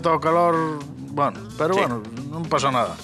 ao calor, bueno, pero bueno, non pasa nada.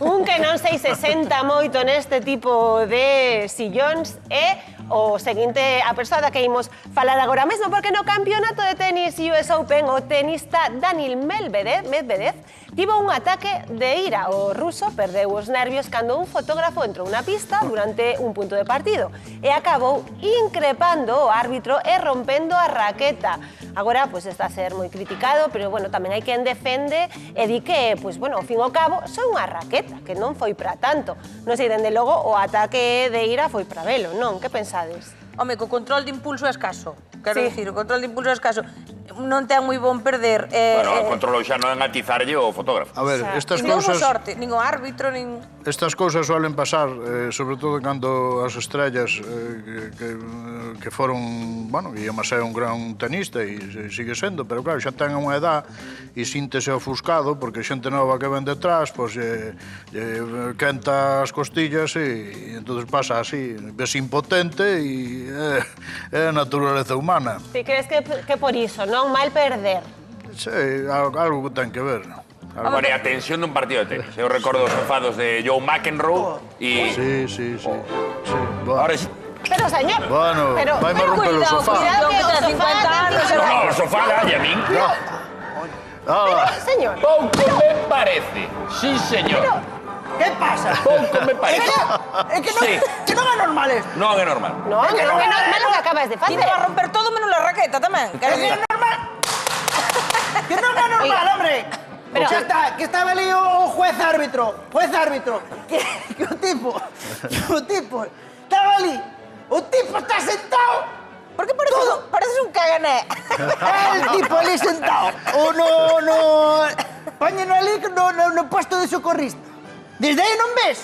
Un que non sei se senta moito neste tipo de sillóns é o seguinte, a persoa da que imos falar agora mesmo, porque no campeonato de tenis US Open o tenista Daniil Medvedev tivo un ataque de ira. O ruso perdeu os nervios cando un fotógrafo entrou na pista durante un punto de partido e acabou increpando o árbitro e rompendo a raqueta. Agora, pois, está a ser moi criticado, pero, bueno, tamén hai quen defende e di que, pois, bueno, ao fin e ao cabo, só unha raqueta, que non foi para tanto. Non sei, dende logo, o ataque de ira foi para velo, non? Que pensades? Home, co control de impulso é escaso. Quero dicir, o control de impulso é escaso. Non ten moi bon perder. Bueno, o control xa non é atizarlle o fotógrafo. A ver, estas Non cousas... sorte, nin o árbitro, nin... Estas cousas suelen pasar, sobre todo cando as estrellas que foron, bueno, Guillaume é un gran tenista e sigue sendo, pero claro, xa ten unha edad e síntese ofuscado porque xente nova que ven detrás, pois, quenta as costillas e entón pasa así, ves impotente e é a naturaleza humana. Ti crees que por iso, non? Mal perder. Sí, algo que ten que ver. Bueno, e a tensión dun partido de tenis. Eu recordo os enfados de Joe McEnroe e... Sí. Bueno. Ahora sí. Pero, señor... Bueno, vai-me romper o sofá. Cuidado, que ten 50 anos. No, o sofá dalle a min. Señor... Pouco me parece. Sí, señor. ¿Qué pasa? Pouco me parece. Es que non é normal esto. Non é normal. Non, que non é normal o que acabas de Ti facer. non va a romper todo menos la raqueta tamén. Que non é normal. Que non é normal, hombre. Pero- Que estaba ali o juez árbitro. Que o tipo estaba ali. O tipo está sentado. Por que pareces un cagané? El tipo ali sentado. O no... Póñeno ali no puesto de socorrista. Desde aí non ves?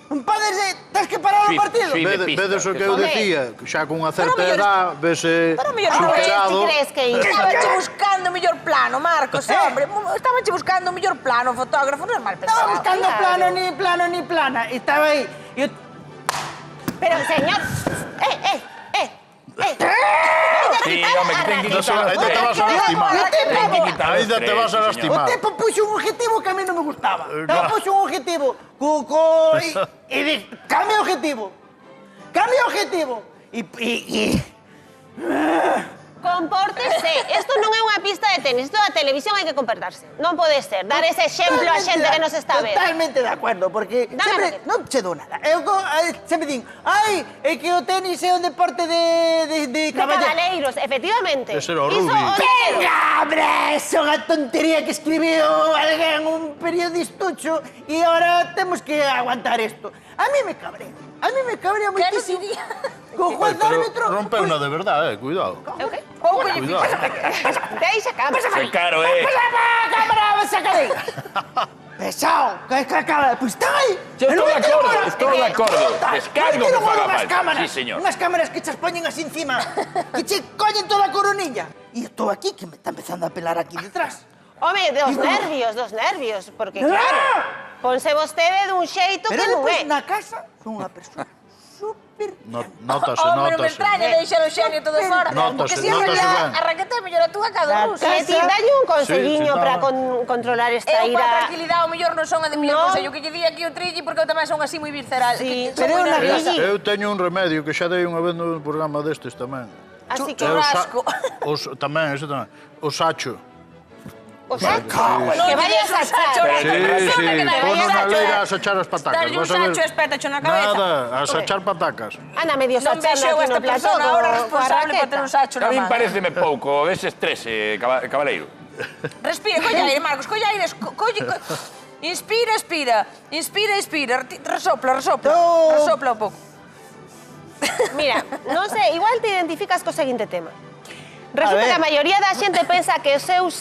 Non podes... Tens que parar o partido. Sí. Vedes o que eu decía, xa con unha certa edad, vese Pero mellor superado. Ti crees que iso? Estabache buscando o mellor plano, Marcos, hombre. Estabache buscando o mellor plano, fotógrafo, non é mal pensado. Estaba buscando plano ni plana. E estaba aí. Pero, señor... Sí, home, que ten que quitar. Ainda te vas a lastimar. Ten que quitar os Ainda te tres, vas a señor. O lastimar. tipo puxo un objetivo que a mí non me gustaba. Puxo un objetivo e di, cambia objetivo. E Compórtese. Isto non é unha pista de tenis. Isto da televisión hai que comportarse. Non pode ser. Dar ese exemplo a xente que nos está vendo. Totalmente de acuerdo, porque Dame sempre raqueta. non che dou nada. Eu sempre din, ai, é que o tenis é un deporte de De caballeros. cabaleiros, efectivamente. De ser o Iso rugby. o dixeron. Venga, hombre, eso é unha tontería que escribiu alguén, un periodistucho, e ahora temos que aguantar isto. A mí me cabrea Que non moitísimo. diría? Co juez Pero árbitro... rompeu unha de verdade, cuidado. Eu que? Cuidado. Deixa a cámara. Que caro, eh. ¡Cámara, saca de ahí! ¡Pesado! ¿Qué acaba? Pues está ahí. Yo estou de acordo. Descargo que faga falta. Cámaras, Sí, señor. Unhas cámaras que chas poñen así encima, que che collen toda a coronilla. E estou aquí, que me está empezando a pelar aquí detrás. Home, dos nervios, porque claro, ponse vostede dun xeito Pero que non depois é. na casa son unha persona súper... Notase. Hombre, non me extraña deixar o xenio todo fora. Notase, Que si en notase realidad ben. a raqueta é mellor a túa que a do ruso. E ti dalle un conselliño Sí, para dame. controlar esta Eu, para ira. tranquilidade, o mellor non son a de mellor No. consello que lle di aquí o Trilli, porque eu tamén son así moi visceral. Sí, Son pero moi é unha nerviosa. cosa. Eu teño un remedio que xa dei unha vez no programa destes tamén. Así que... Churrasco. Tamén, ese tamén. O sacho. O sea, Non que vayas a sacho, echar. Pon unha leira a sachar as patacas. Darlle un vas a ver. sacho e espétacho na cabeza. Nada, a sachar patacas. Anda medio Non vexo sachando eu aquí esta no plató persona ahora coa responsable por ter un raqueta. sacho A na min man. pareceme pouco ese estrés, cabaleiro. Respira, colle aire, Marcos, colle aire. Inspira, expira. Inspira, expira. Resopla un pouco. Mira, non sei, igual te identificas co seguinte tema. Resulta ver. que a maioría da xente pensa que os seus